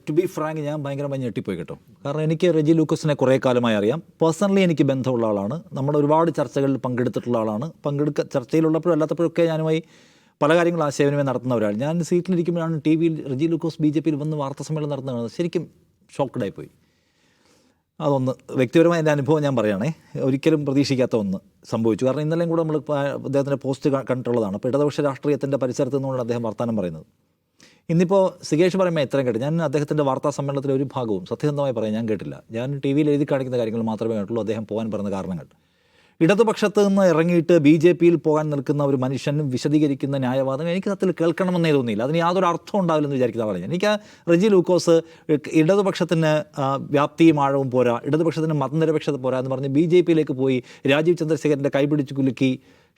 To be frank, ഞാൻ ഭയങ്കരമായി ഞെട്ടിപ്പോയി കേട്ടോ. കാരണം എനിക്ക് റെജി ലൂക്കസിനെ കുറേ കാലമായി അറിയാം. പേഴ്സണലി എനിക്ക് ബന്ധമുള്ള ആളാണ്. നമ്മുടെ ഒരുപാട് ചർച്ചകളിൽ പങ്കെടുത്തിട്ടുള്ള ആളാണ്. ചർച്ചയിലുള്ളപ്പോഴും അല്ലാത്തപ്പോഴൊക്കെ ഞാനുമായി പല കാര്യങ്ങൾ ആശയവിനിമയം നടത്തുന്ന ഒരാൾ. ഞാൻ സീറ്റിലിരിക്കുമ്പോഴാണ് ടി വിയിൽ റെജി ലൂക്കോസ് BJP വന്ന് വാർത്താ സമ്മേളനം നടത്തുന്നത്. ശരിക്കും ഷോക്ക്ഡായിപ്പോയി. അതൊന്ന് വ്യക്തിപരമായ എൻ്റെ അനുഭവം ഞാൻ പറയുകയാണേ, ഒരിക്കലും പ്രതീക്ഷിക്കാത്ത ഒന്ന് സംഭവിച്ചു. കാരണം ഇന്നലെയും കൂടെ നമ്മൾ അദ്ദേഹത്തിൻ്റെ പോസ്റ്റ് കണ്ടിട്ടുള്ളതാണ്. അപ്പോൾ ഇടതുപക്ഷ രാഷ്ട്രീയത്തിൻ്റെ പരിസരത്ത് നിന്നുകൊണ്ട് അദ്ദേഹം വർത്തമാനം പറയുന്നത്. ഇന്നിപ്പോൾ സികേഷ് പറയുമ്പോൾ ഇത്രയും കേട്ടു. ഞാൻ അദ്ദേഹത്തിൻ്റെ വാർത്താ സമ്മേളനത്തിലെ ഒരു ഭാഗവും സത്യസന്ധമായി പറയാൻ ഞാൻ കേട്ടില്ല. ഞാൻ ടി വിയിൽ എഴുതി കാണിക്കുന്ന കാര്യങ്ങൾ മാത്രമേ കേട്ടുള്ളൂ. അദ്ദേഹം പോകാൻ പറഞ്ഞ കാരണങ്ങൾ, ഇടതുപക്ഷത്ത് നിന്ന് ഇറങ്ങിയിട്ട് BJPയിൽ പോകാൻ നിൽക്കുന്ന ഒരു മനുഷ്യനും വിശദീകരിക്കുന്ന ന്യായവാദങ്ങൾ എനിക്ക് സത്യത്തിൽ കേൾക്കണമെന്നേ തോന്നിയില്ല. അതിന് യാതൊരു അർത്ഥം ഉണ്ടാവില്ലെന്ന് വിചാരിക്കുന്ന ആളാണ് ഞാൻ. എനിക്ക് റെജി ലൂക്കോസ് ഇടതുപക്ഷത്തിന് വ്യാപ്തിയും ആഴവും പോരാ, ഇടതുപക്ഷത്തിന് മതനിരപേക്ഷത പോരാ എന്ന് പറഞ്ഞ് BJPയിലേക്ക് പോയി രാജീവ് ചന്ദ്രശേഖരൻ്റെ കൈപിടിച്ച് കുലുക്കി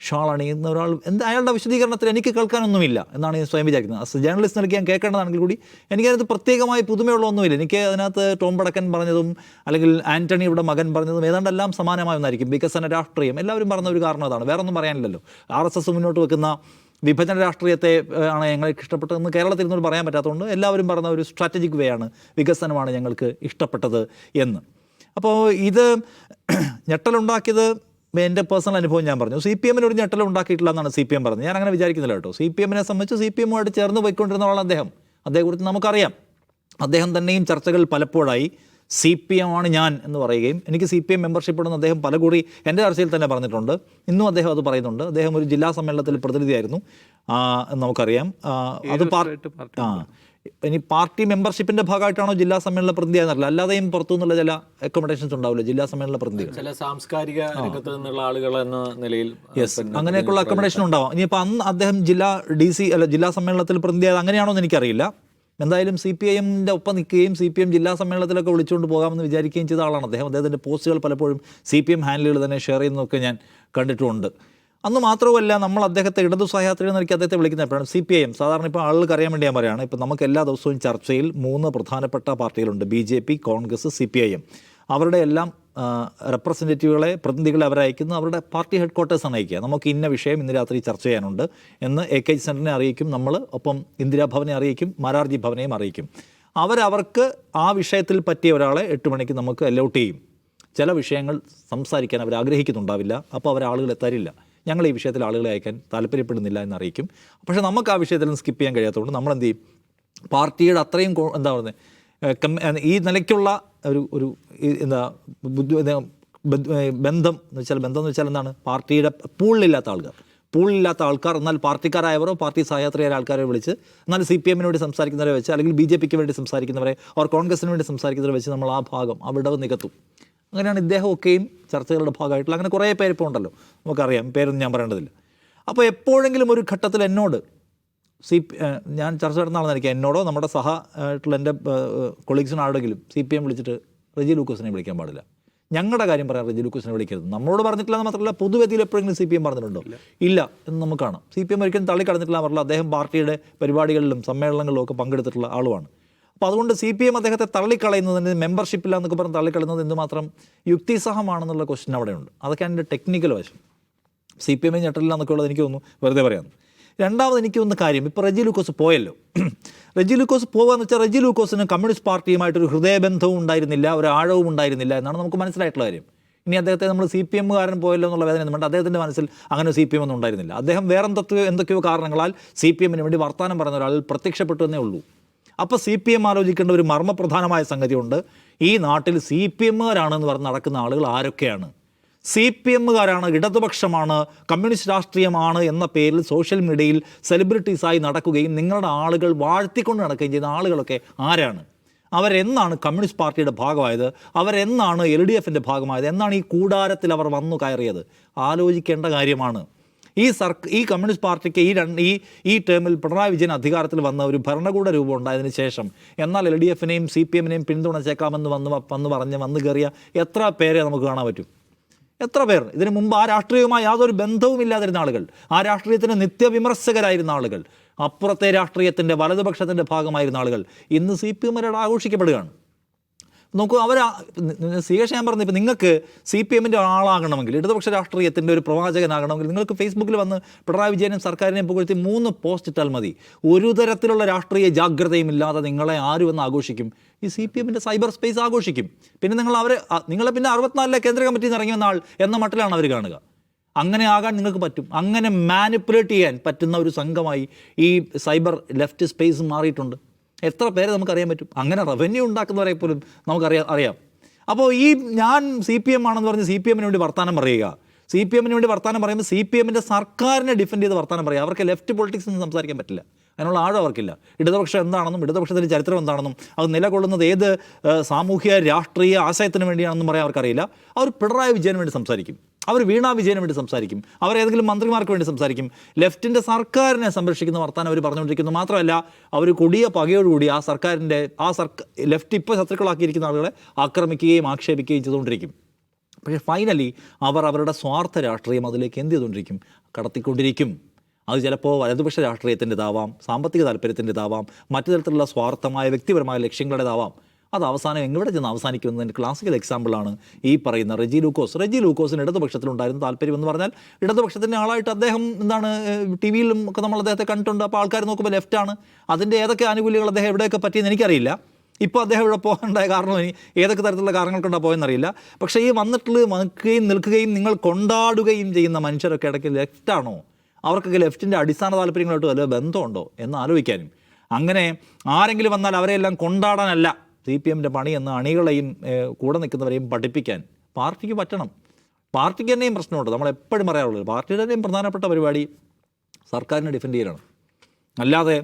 ഷാൾ അണിയുന്ന ഒരാൾ അയാളുടെ വിശദീകരണത്തിൽ എനിക്ക് കേൾക്കാനൊന്നുമില്ല എന്നാണ് ഞാൻ സ്വയം വിചാരിക്കുന്നത്. ജേർണലിസ്റ്റ് നിലയ്ക്ക് ഞാൻ കേൾക്കേണ്ടതാണെങ്കിൽ കൂടി എനിക്കതിനകത്ത് പ്രത്യേകമായി പുതുമയുള്ളതൊന്നുമില്ല. എനിക്ക് അതിനകത്ത് ടോം വടക്കൻ പറഞ്ഞതും അല്ലെങ്കിൽ ആൻ്റണിയുടെ മകൻ പറഞ്ഞതും ഏതാണ്ടെല്ലാം സമാനമായ ഒന്നായിരിക്കും. വികസന രാഷ്ട്രീയം എല്ലാവരും പറഞ്ഞ ഒരു കാരണം അതാണ്, വേറെ ഒന്നും പറയാനില്ലല്ലോ. RSS മുന്നോട്ട് വെക്കുന്ന വിഭജന രാഷ്ട്രീയത്തെ ആണ് ഞങ്ങൾക്ക് ഇഷ്ടപ്പെട്ടതെന്ന് കേരളത്തിൽ നിന്നൊരു പറയാൻ പറ്റാത്തതുകൊണ്ട് എല്ലാവരും പറഞ്ഞ ഒരു സ്ട്രാറ്റജിക് വേ ആണ്, വികസനമാണ് ഞങ്ങൾക്ക് ഇഷ്ടപ്പെട്ടത് എന്ന്. അപ്പോൾ ഇത് ഞെട്ടലുണ്ടാക്കിയത് എൻ്റെ പേഴ്സണൽ അനുഭവം ഞാൻ പറഞ്ഞു. CPM ഒരു ഞെട്ടൽ ഉണ്ടാക്കിയിട്ടില്ല എന്നാണ് CPM പറഞ്ഞത്. ഞാൻ അങ്ങനെ വിചാരിക്കുന്നില്ല കേട്ടോ. CPM സംബന്ധിച്ച് CPM ചേർന്ന് പോയിക്കൊണ്ടിരുന്ന ആളാണ് അദ്ദേഹം. അദ്ദേഹത്തെക്കുറിച്ച് നമുക്കറിയാം. അദ്ദേഹം തന്നെയും ചർച്ചകൾ പലപ്പോഴായി CPM ആണ് ഞാൻ എന്ന് പറയുകയും എനിക്ക് CPM മെമ്പർഷിപ്പ് ഉണ്ടെന്ന് അദ്ദേഹം പലകുറി എൻ്റെ ചർച്ചയിൽ തന്നെ പറഞ്ഞിട്ടുണ്ട്. ഇന്നും അദ്ദേഹം അത് പറയുന്നുണ്ട്. അദ്ദേഹം ഒരു ജില്ലാ സമ്മേളനത്തിൽ പ്രതിനിധിയായിരുന്നു എന്ന് നമുക്കറിയാം. അത് ഇനി പാർട്ടി മെമ്പർഷിപ്പിന്റെ ഭാഗമായിട്ടാണോ ജില്ലാ സമ്മേളന പ്രതിനിധിയാണെന്നറിയില്ല. അല്ലാതെയും പുറത്തുനിന്നുള്ള ചില അക്കോമഡേഷൻസ് ഉണ്ടാവില്ല ജില്ലാ സമ്മേളന പ്രതിനിധികൾ, ചില സാംസ്കാരിക രംഗത്ത് നിന്നുള്ള ആളുകൾ എന്ന നിലയിൽ. അങ്ങനെയൊക്കെയുള്ള അക്കോമഡേഷൻ ഉണ്ടാവാം. ഇനിയിപ്പോൾ അന്ന് അദ്ദേഹം ജില്ലാ സമ്മേളനത്തിൽ പ്രതിനിധിയായത് അങ്ങനെയാണോ എന്ന് എനിക്കറിയില്ല. എന്തായാലും CPIMൻ്റെ ഒപ്പം നിൽക്കുകയും CPM ജില്ലാ സമ്മേളനത്തിലൊക്കെ വിളിച്ചുകൊണ്ട് പോകാമെന്ന് വിചാരിക്കുകയും ചെയ്ത ആളാണ് അദ്ദേഹം. അദ്ദേഹത്തിൻ്റെ പോസ്റ്റുകൾ പലപ്പോഴും CPM ഹാൻഡിലുകൾ തന്നെ ഷെയർ ചെയ്യുന്നതൊക്കെ ഞാൻ കണ്ടിട്ടുമുണ്ട്. അന്ന് മാത്രമല്ല, നമ്മൾ അദ്ദേഹത്തെ ഇടതു സഹയാത്രിക എന്നൊക്കെ അദ്ദേഹത്തെ വിളിക്കുന്ന എപ്പോഴാണ് CPIM. സാധാരണ ഇപ്പോൾ ആളുകൾക്ക് അറിയാൻ വേണ്ടി ഞാൻ പറയുകയാണ്, ഇപ്പോൾ നമുക്ക് എല്ലാ ദിവസവും ചർച്ചയിൽ 3 പ്രധാനപ്പെട്ട പാർട്ടികളുണ്ട്, BJP, കോൺഗ്രസ്, CPIM. അവരുടെ എല്ലാം റെപ്രസെൻറ്റേറ്റീവുകളെ, പ്രതിനിധികളെ അവരയക്കുന്നു. അവരുടെ പാർട്ടി ഹെഡ് ക്വാർട്ടേഴ്സാണ് അയക്കുക. നമുക്ക് ഇന്ന വിഷയം ഇന്ന് രാത്രി ചർച്ച ചെയ്യാനുണ്ട് എന്ന് AKG സെൻറ്ററിനെ അറിയിക്കും നമ്മൾ. ഒപ്പം ഇന്ദിരാഭവനെ അറിയിക്കും, മാരാർജി ഭവനെയും അറിയിക്കും. അവർക്ക് ആ വിഷയത്തിൽ പറ്റിയ ഒരാളെ 8 മണിക്ക് നമുക്ക് അലോട്ട് ചെയ്യും. ചില വിഷയങ്ങൾ സംസാരിക്കാൻ അവർ ആഗ്രഹിക്കുന്നുണ്ടാവില്ല, അപ്പോൾ അവർ ആളുകളെ തരില്ല. ഞങ്ങൾ ഈ വിഷയത്തിൽ ആളുകളെ അയക്കാൻ താല്പര്യപ്പെടുന്നില്ല എന്നറിയിക്കും. പക്ഷേ നമുക്ക് ആ വിഷയത്തിൽ സ്കിപ്പ് ചെയ്യാൻ കഴിയാത്തതുകൊണ്ട് നമ്മൾ എന്ത് ചെയ്യും, പാർട്ടിയുടെ അത്രയും എന്താ പറയുന്നത് ഈ നിലയ്ക്കുള്ള ഒരു ബന്ധം എന്ന് വെച്ചാൽ എന്താണ്, പാർട്ടിയുടെ പൂളില്ലാത്ത ആൾക്കാർ എന്നാൽ പാർട്ടിക്കാരായവരോ പാർട്ടി സഹയാത്രിയായ ആൾക്കാരെ വിളിച്ച്, എന്നാൽ CPM വേണ്ടി സംസാരിക്കുന്നവരെ വെച്ച്, അല്ലെങ്കിൽ BJPക്ക് വേണ്ടി സംസാരിക്കുന്നവരെ, അവർ കോൺഗ്രസിന് വേണ്ടി സംസാരിക്കുന്നവരെ വെച്ച് നമ്മൾ ആ ഭാഗം ആ വിടവ് നികത്തും. അങ്ങനെയാണ് ഇദ്ദേഹമൊക്കെയും ചർച്ചകളുടെ ഭാഗമായിട്ടുള്ള അങ്ങനെ കുറേ പേര് ഇപ്പോൾ ഉണ്ടല്ലോ, നമുക്കറിയാം, പേരൊന്നും ഞാൻ പറയേണ്ടതില്ല. അപ്പോൾ എപ്പോഴെങ്കിലും ഒരു ഘട്ടത്തിൽ എന്നോട് ഞാൻ ചർച്ച നടന്ന ആളെന്നായിരിക്കും, എന്നോടോ നമ്മുടെ ആയിട്ടുള്ള എൻ്റെ കൊളീഗ്സിനാണെങ്കിലും CPM വിളിച്ചിട്ട് റെജി ലൂക്കോസിനെ വിളിക്കാൻ പാടില്ല, ഞങ്ങളുടെ കാര്യം പറയാൻ റെജി ലൂക്കോസിനെ വിളിക്കരുത്. നമ്മളോട് പറഞ്ഞിട്ടില്ല എന്ന് മാത്രമല്ല, പൊതുവേദിയിൽ എപ്പോഴെങ്കിലും CPM പറഞ്ഞിട്ടുണ്ടോ? ഇല്ല എന്ന് നമുക്ക് കാണാം. CPM ഒരിക്കലും തള്ളിക്കടന്നിട്ടില്ല പറഞ്ഞില്ല. അദ്ദേഹം പാർട്ടിയുടെ പരിപാടികളിലും സമ്മേളനങ്ങളിലും ഒക്കെ പങ്കെടുത്തിട്ടുള്ള ആളുമാണ്. അപ്പോൾ അതുകൊണ്ട് CPM അദ്ദേഹത്തെ തള്ളിക്കളയുന്നതിന്, മെമ്പർഷിപ്പില്ല എന്നൊക്കെ പറഞ്ഞ് തള്ളിക്കളയുന്നത് എന്തുമാത്രം യുക്തിസഹമാണെന്നുള്ള ക്വസ്റ്റ്യൻ അവിടെയുണ്ട്. അതൊക്കെ അതിൻ്റെ ടെക്നിക്കൽ വശം. CPM ഞെട്ടില്ല എന്നൊക്കെ ഉള്ളത് എനിക്ക് തോന്നുന്നു വെറുതെ പറയാമെന്ന്. രണ്ടാമത് എനിക്ക് തോന്നുന്ന കാര്യം, ഇപ്പോൾ റെജി ലൂക്കോസ് പോയല്ലോ. റെജി ലൂക്കോസ് പോകുകയെന്ന് വെച്ചാൽ റെജി ലൂക്കോസിന് കമ്മ്യൂണിസ്റ്റ് പാർട്ടിയുമായിട്ടൊരു ഹൃദയബന്ധവും ഉണ്ടായിരുന്നില്ല, ഒരു ആഴവും ഉണ്ടായിരുന്നില്ല എന്നാണ് നമുക്ക് മനസ്സിലായിട്ടുള്ള കാര്യം. ഇനി അദ്ദേഹത്തെ നമ്മൾ CPM പോയല്ലോ എന്നുള്ള വേദന ഒന്നും വേണ്ട. അദ്ദേഹത്തിൻ്റെ മനസ്സിൽ അങ്ങനെ CPM ഒന്നും ഉണ്ടായിരുന്നില്ല. അദ്ദേഹം വേറെ എന്തൊക്കെയോ കാരണങ്ങളാൽ CPM വേണ്ടി വർത്തമാനം പറയുന്ന ഒരാൾ പ്രത്യക്ഷപ്പെട്ടു എന്നേ ഉള്ളൂ. അപ്പോൾ CPM ആലോചിക്കേണ്ട ഒരു മർമ്മപ്രധാനമായ സംഗതിയുണ്ട്. ഈ നാട്ടിൽ CPM പറഞ്ഞ് നടക്കുന്ന ആളുകൾ ആരൊക്കെയാണ്? CPM ഇടതുപക്ഷമാണ്, കമ്മ്യൂണിസ്റ്റ് രാഷ്ട്രീയമാണ് എന്ന പേരിൽ സോഷ്യൽ മീഡിയയിൽ സെലിബ്രിറ്റീസായി നടക്കുകയും നിങ്ങളുടെ ആളുകൾ വാഴ്ത്തിക്കൊണ്ട് നടക്കുകയും ചെയ്യുന്ന ആളുകളൊക്കെ ആരാണ്? അവരെന്നാണ് കമ്മ്യൂണിസ്റ്റ് പാർട്ടിയുടെ ഭാഗമായത്? അവരെന്നാണ് LDFൻ്റെ ഭാഗമായത്? എന്നാണ് ഈ കൂടാരത്തിൽ അവർ വന്നു കയറിയത്? ആലോചിക്കേണ്ട കാര്യമാണ്. ഈ കമ്മ്യൂണിസ്റ്റ് പാർട്ടിക്ക് ഈ ടേമിൽ പിണറായി വിജയൻ അധികാരത്തിൽ വന്ന ഒരു ഭരണകൂട രൂപം ഉണ്ടായതിനു ശേഷം എന്നാൽ LDFനെയും CPMനെയും പിന്തുണച്ചേക്കാമെന്ന് വന്ന് കയറിയ എത്ര പേരെ നമുക്ക് കാണാൻ പറ്റും? എത്ര പേർ ഇതിനു മുമ്പ് ആ രാഷ്ട്രീയവുമായി യാതൊരു ബന്ധവും ഇല്ലാതിരുന്ന ആളുകൾ, ആ രാഷ്ട്രീയത്തിന് നിത്യവിമർശകരായിരുന്ന ആളുകൾ, അപ്പുറത്തെ രാഷ്ട്രീയത്തിൻ്റെ വലതുപക്ഷത്തിൻ്റെ ഭാഗമായിരുന്ന ആളുകൾ ഇന്ന് CPM ആഘോഷിക്കപ്പെടുകയാണ്. നോക്കൂ, ശ്രീകേഷ് ഞാൻ പറഞ്ഞു, ഇപ്പം നിങ്ങൾക്ക് CPM-ൻ്റെ ആളാകണമെങ്കിൽ, ഇടതുപക്ഷ രാഷ്ട്രീയത്തിൻ്റെ ഒരു പ്രവാചകനാകണമെങ്കിൽ നിങ്ങൾക്ക് ഫേസ്ബുക്കിൽ വന്ന് പിണറായി വിജയനും സർക്കാരിനെയും പുകഴ്ത്തി 3 പോസ്റ്റ് ഇട്ടാൽ മതി. ഒരു തരത്തിലുള്ള രാഷ്ട്രീയ ജാഗ്രതയും ഇല്ലാതെ നിങ്ങളെ ആര് വന്ന് ആഘോഷിക്കും? ഈ CPM-ൻ്റെ സൈബർ സ്പേസ് ആഘോഷിക്കും. പിന്നെ നിങ്ങളെ പിന്നെ 64-ലെ കേന്ദ്ര കമ്മിറ്റിയിൽ നിന്ന് ഇറങ്ങി വന്ന ആൾ എന്ന മട്ടിലാണ് അവർ കാണുക. അങ്ങനെ ആകാൻ നിങ്ങൾക്ക് പറ്റും. അങ്ങനെ മാനിപ്പുലേറ്റ് ചെയ്യാൻ പറ്റുന്ന ഒരു സംഘമായി ഈ സൈബർ ലെഫ്റ്റ് സ്പേസ് മാറിയിട്ടുണ്ട്. എത്ര പേരെ നമുക്കറിയാൻ പറ്റും? അങ്ങനെ റവന്യൂ ഉണ്ടാക്കുന്നവരെ പോലും അറിയാം. അപ്പോൾ ഈ ഞാൻ CPM ആണെന്ന് പറഞ്ഞ് CPM-ന് വേണ്ടി വർത്തമാനം പറയുക, CPM-ന് വേണ്ടി വർത്തമാനം പറയുമ്പോൾ CPM-ൻ്റെ സർക്കാരിനെ ഡിഫെൻഡ് ചെയ്ത് വർത്തമാനം പറയുക. അവർക്ക് ലെഫ്റ്റ് പൊളിറ്റിക്സ് ഒന്നും സംസാരിക്കാൻ പറ്റില്ല. അതിനുള്ള ആഴം അവർക്കില്ല. ഇടതുപക്ഷം എന്താണെന്നും ഇടതുപക്ഷത്തിൻ്റെ ചരിത്രം എന്താണെന്നും അത് നിലകൊള്ളുന്നത് ഏത് സാമൂഹ്യ രാഷ്ട്രീയ ആശയത്തിന് വേണ്ടിയാണെന്നും പറയാൻ അവർക്കറിയില്ല. അവർ പിണറായി വിജയന് വേണ്ടി സംസാരിക്കും, അവർ വീണ വിജയന് വേണ്ടി സംസാരിക്കും, അവർ ഏതെങ്കിലും മന്ത്രിമാർക്ക് വേണ്ടി സംസാരിക്കും. ലെഫ്റ്റിൻ്റെ സർക്കാരിനെ സംരക്ഷിക്കുന്ന വർത്താനം അവർ പറഞ്ഞുകൊണ്ടിരിക്കുന്നു. മാത്രമല്ല അവർ കൊടിയ പകയോടുകൂടി ലെഫ്റ്റ് ഇപ്പോൾ ശത്രുക്കളാക്കിയിരിക്കുന്ന ആളുകളെ ആക്രമിക്കുകയും ആക്ഷേപിക്കുകയും ചെയ്തുകൊണ്ടിരിക്കും. പക്ഷേ ഫൈനലി അവരുടെ സ്വാർത്ഥ രാഷ്ട്രീയം അതിലേക്ക് എന്ത് ചെയ്തുകൊണ്ടിരിക്കും? കടത്തിക്കൊണ്ടിരിക്കും. അത് ചിലപ്പോൾ വലതുപക്ഷ രാഷ്ട്രീയത്തിൻ്റെതാവാം, സാമ്പത്തിക താല്പര്യത്തിൻ്റെതാവാം, മറ്റു തരത്തിലുള്ള സ്വാർത്ഥമായ വ്യക്തിപരമായ ലക്ഷ്യങ്ങളുടേതാവാം. അത് അവസാനം എവിടെ ചെന്ന് അവസാനിക്കുന്നതിൻ്റെ ക്ലാസിക്കൽ എക്സാമ്പിളാണ് ഈ പറയുന്ന റെജി ലൂക്കോസിന് ഇടതുപക്ഷത്തിലുണ്ടായിരുന്ന താല്പര്യം എന്ന് പറഞ്ഞാൽ ഇടതുപക്ഷത്തിൻ്റെ ആളായിട്ട് അദ്ദേഹം TV-യിലും ഒക്കെ നമ്മൾ അദ്ദേഹത്തെ കണ്ടിട്ടുണ്ട്. അപ്പോൾ ആൾക്കാർ നോക്കുമ്പോൾ ലെഫ്റ്റാണ്. അതിൻ്റെ ഏതൊക്കെ ആനുകൂല്യങ്ങൾ അദ്ദേഹം എവിടെയൊക്കെ പറ്റിയെന്ന് എനിക്കറിയില്ല. ഇപ്പോൾ അദ്ദേഹം ഇവിടെ പോകേണ്ടായ കാരണം ഏതൊക്കെ തരത്തിലുള്ള കാരണങ്ങൾ കൊണ്ടാണ് പോയെന്നറിയില്ല. പക്ഷേ ഈ നിൽക്കുകയും നിങ്ങൾ കൊണ്ടാടുകയും ചെയ്യുന്ന മനുഷ്യരൊക്കെ ഇടയ്ക്ക് ലെഫ്റ്റാണോ? അവർക്കൊക്കെ ലെഫ്റ്റിൻ്റെ അടിസ്ഥാന താല്പര്യങ്ങളായിട്ട് വല്ല ബന്ധമുണ്ടോ എന്ന് ആലോചിക്കാനും, അങ്ങനെ ആരെങ്കിലും വന്നാൽ അവരെയെല്ലാം കൊണ്ടാടാനല്ല CPM-ൻ്റെ പണി എന്ന് അണികളെയും കൂടെ നിൽക്കുന്നവരെയും പഠിപ്പിക്കാൻ പാർട്ടിക്ക് പറ്റണം. പാർട്ടിക്ക് തന്നെയും പ്രശ്നമുണ്ട്. നമ്മളെപ്പോഴും പറയാറുള്ളത് പാർട്ടിയുടെ തന്നെയും പ്രധാനപ്പെട്ട പരിപാടി സർക്കാരിനെ ഡിഫെൻഡ് ചെയ്യലാണ്. അല്ലാതെ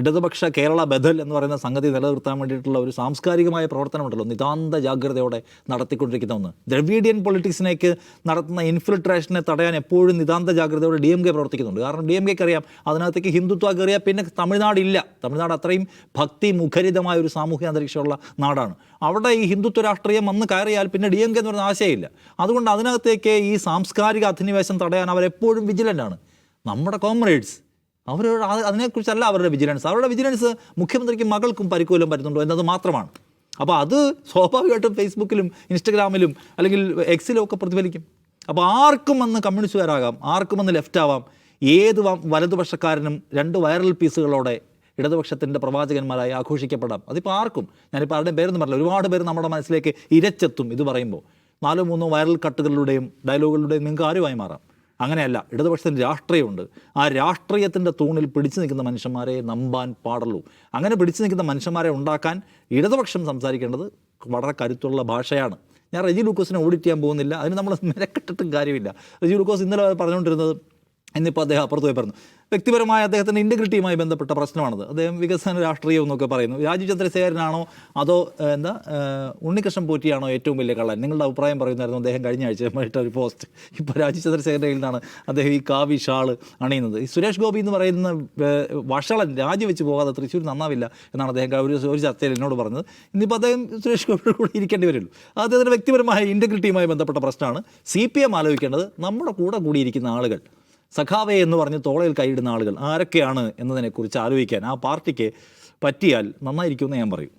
ഇടതുപക്ഷ കേരള ബദൽ എന്ന് പറയുന്ന സംഗതി നിലനിർത്താൻ വേണ്ടിയിട്ടുള്ള ഒരു സാംസ്കാരികമായ പ്രവർത്തനമുണ്ടല്ലോ, നിതാന്ത ജാഗ്രതയോടെ നടത്തിക്കൊണ്ടിരിക്കുന്ന ഒന്ന്. ദ്രവീഡിയൻ പൊളിറ്റിക്സിലേക്ക് നടത്തുന്ന ഇൻഫിൽട്രേഷനെ തടയാൻ എപ്പോഴും നിതാന്ത ജാഗ്രതയോടെ DMK പ്രവർത്തിക്കുന്നുണ്ട്. കാരണം DMKക്ക് അറിയാം അതിനകത്തേക്ക് ഹിന്ദുത്വ കയറിയാൽ പിന്നെ തമിഴ്നാടില്ല. തമിഴ്നാട് അത്രയും ഭക്തി മുഖരിതമായ ഒരു സാമൂഹ്യ അന്തരീക്ഷമുള്ള നാടാണ്. അവിടെ ഈ ഹിന്ദുത്വ രാഷ്ട്രീയം വന്ന് കയറിയാൽ പിന്നെ DMK എന്ന് പറയുന്ന ആശയമില്ല. അതുകൊണ്ട് അതിനകത്തേക്ക് ഈ സാംസ്കാരിക അധിനിവേശം തടയാൻ അവരെപ്പോഴും വിജിലൻ്റാണ്. നമ്മുടെ കോമ്രേഡ്സ് അതിനെക്കുറിച്ചല്ല അവരുടെ വിജിലൻസ് മുഖ്യമന്ത്രിക്കും മകൾക്കും പരിക്കുവല്ലം പറ്റുന്നുണ്ടോ എന്നത് മാത്രമാണ്. അപ്പോൾ അത് സ്വാഭാവികമായിട്ടും ഫേസ്ബുക്കിലും ഇൻസ്റ്റഗ്രാമിലും അല്ലെങ്കിൽ X-ലും ഒക്കെ പ്രതിഫലിക്കും. അപ്പോൾ ആർക്കും വന്ന് കമ്മ്യൂണിസ്റ്റുകാരാകാം, ആർക്കും വന്ന് ലെഫ്റ്റ് ആവാം. ഏത് വലതുപക്ഷക്കാരനും 2 വൈറൽ പീസുകളോടെ ഇടതുപക്ഷത്തിൻ്റെ പ്രവാചകന്മാരായി ആഘോഷിക്കപ്പെടാം. അതിപ്പോൾ ആർക്കും, ഞാനിപ്പോൾ ആരുടെയും പേരൊന്നും പറഞ്ഞില്ല, ഒരുപാട് പേര് നമ്മുടെ മനസ്സിലേക്ക് ഇരച്ചെത്തും ഇത് പറയുമ്പോൾ. 4-3 വൈറൽ കട്ടുകളിലൂടെയും ഡയലോഗുകളുടെയും നിങ്ങൾക്ക് ആരുമായി മാറാം. അങ്ങനെയല്ല, ഇടതുപക്ഷത്തിൻ്റെ രാഷ്ട്രീയമുണ്ട്. ആ രാഷ്ട്രീയത്തിൻ്റെ തൂണിൽ പിടിച്ചു നിൽക്കുന്ന മനുഷ്യന്മാരെ നമ്പാൻ പാടുള്ളൂ. അങ്ങനെ പിടിച്ചു നിൽക്കുന്ന മനുഷ്യന്മാരെ ഉണ്ടാക്കാൻ ഇടതുപക്ഷം സംസാരിക്കേണ്ടത് വളരെ കരുത്തുള്ള ഭാഷയാണ്. ഞാൻ റെജി ലൂക്കോസിനെ ഓഡിറ്റ് ചെയ്യാൻ പോകുന്നില്ല, അതിന് നമ്മൾ മെനക്കെട്ടിട്ടും കാര്യമില്ല. റെജി ലൂക്കോസ് ഇന്നലെ പറഞ്ഞുകൊണ്ടിരുന്നത്, ഇന്നിപ്പോൾ അദ്ദേഹം അപ്പുറത്ത് പോയി പറഞ്ഞു, വ്യക്തിപരമായ അദ്ദേഹത്തിൻ്റെ ഇൻറ്റഗ്രിറ്റിയുമായി ബന്ധപ്പെട്ട പ്രശ്നമാണത്. അദ്ദേഹം വികസന രാഷ്ട്രീയം എന്നൊക്കെ പറയുന്നു. രാജീവ് ചന്ദ്രശേഖരനാണോ അതോ ഉണ്ണികൃഷ്ണൻ പോറ്റിയാണോ ഏറ്റവും വലിയ കള്ളൻ? നിങ്ങളുടെ അഭിപ്രായം പറയുന്നതായിരുന്നു അദ്ദേഹം കഴിഞ്ഞ ആഴ്ച ഒരു പോസ്റ്റ്. ഇപ്പോൾ രാജീവ് ചന്ദ്രശേഖരൻ്റെ കയ്യിൽ നിന്നാണ് അദ്ദേഹം ഈ കാവി ഷാൾ അണിയുന്നത്. ഈ സുരേഷ് ഗോപി എന്ന് പറയുന്ന വഷളൻ രാജിവെച്ച് പോകാതെ തൃശ്ശൂർ നന്നാവില്ല എന്നാണ് അദ്ദേഹം ഒരു ചർച്ചയിൽ എന്നോട് പറഞ്ഞത്. ഇന്നിപ്പോൾ അദ്ദേഹം സുരേഷ് ഗോപിയുടെ കൂടെ ഇരിക്കേണ്ടി വരുള്ളൂ. അദ്ദേഹത്തിൻ്റെ വ്യക്തിപരമായ ഇൻറ്റഗ്രിറ്റിയുമായി ബന്ധപ്പെട്ട പ്രശ്നമാണ്. CPM ആലോചിക്കേണ്ടത് നമ്മുടെ കൂടെ കൂടിയിരിക്കുന്ന ആളുകൾ, സഖാവേ എന്ന് പറഞ്ഞ് തോളയിൽ കൈയിടുന്ന ആളുകൾ ആരൊക്കെയാണ് എന്നതിനെക്കുറിച്ച് ആലോചിക്കാൻ ആ പാർട്ടിക്ക് പറ്റിയാൽ നന്നായിരിക്കുമെന്ന് ഞാൻ പറയും.